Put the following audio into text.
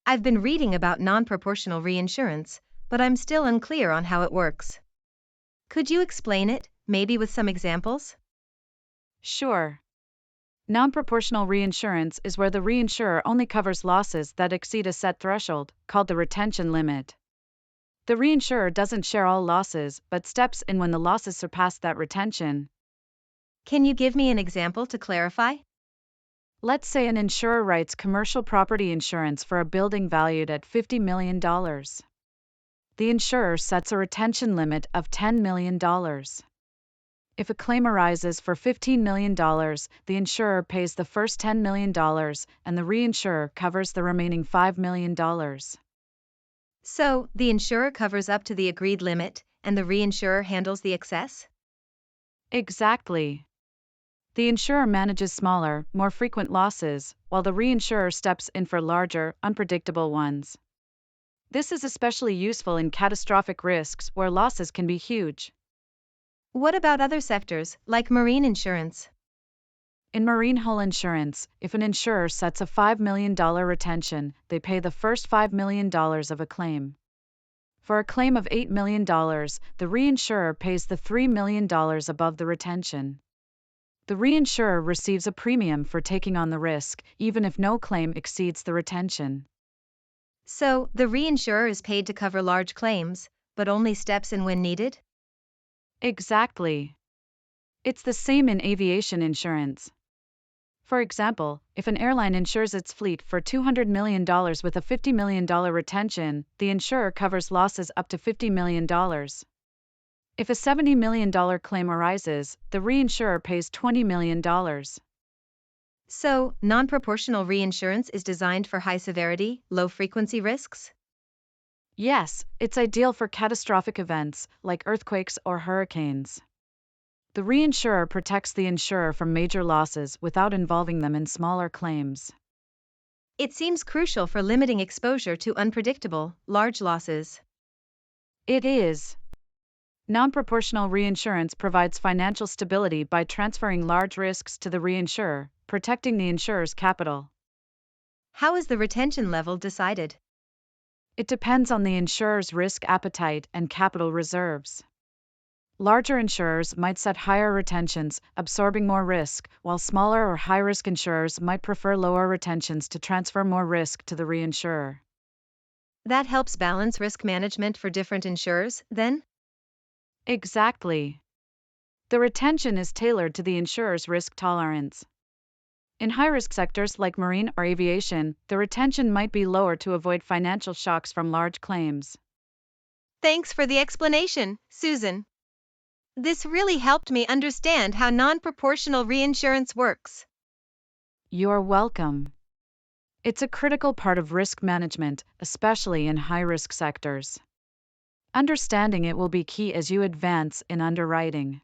I've been reading about non-proportional reinsurance, but I'm still unclear on how it works. Could you explain it, maybe with some examples? Sure. Non-proportional reinsurance is where the reinsurer only covers losses that exceed a set threshold, called the retention limit. The reinsurer doesn't share all losses, but steps in when the losses surpass that retention. Can you give me an example to clarify? Let's say an insurer writes commercial property insurance for a building valued at $50 million. The insurer sets a retention limit of $10 million. If a claim arises for $15 million, the insurer pays the first $10 million and the reinsurer covers the remaining $5 million. So, the insurer covers up to the agreed limit, and the reinsurer handles the excess? Exactly. The insurer manages smaller, more frequent losses, while the reinsurer steps in for larger, unpredictable ones. This is especially useful in catastrophic risks where losses can be huge. What about other sectors, like marine insurance? In marine hull insurance, if an insurer sets a $5 million retention, they pay the first $5 million of a claim. For a claim of $8 million, the reinsurer pays the $3 million above the retention. The reinsurer receives a premium for taking on the risk, even if no claim exceeds the retention. So, the reinsurer is paid to cover large claims, but only steps in when needed? Exactly. It's the same in aviation insurance. For example, if an airline insures its fleet for $200 million with a $50 million retention, the insurer covers losses up to $50 million. If a $70 million claim arises, the reinsurer pays $20 million. So, non-proportional reinsurance is designed for high-severity, low-frequency risks? Yes, it's ideal for catastrophic events, like earthquakes or hurricanes. The reinsurer protects the insurer from major losses without involving them in smaller claims. It seems crucial for limiting exposure to unpredictable, large losses. It is. Non-proportional reinsurance provides financial stability by transferring large risks to the reinsurer, protecting the insurer's capital. How is the retention level decided? It depends on the insurer's risk appetite and capital reserves. Larger insurers might set higher retentions, absorbing more risk, while smaller or high-risk insurers might prefer lower retentions to transfer more risk to the reinsurer. That helps balance risk management for different insurers, then? Exactly. The retention is tailored to the insurer's risk tolerance. In high-risk sectors like marine or aviation, the retention might be lower to avoid financial shocks from large claims. Thanks for the explanation, Susan. This really helped me understand how non-proportional reinsurance works. You're welcome. It's a critical part of risk management, especially in high-risk sectors. Understanding it will be key as you advance in underwriting.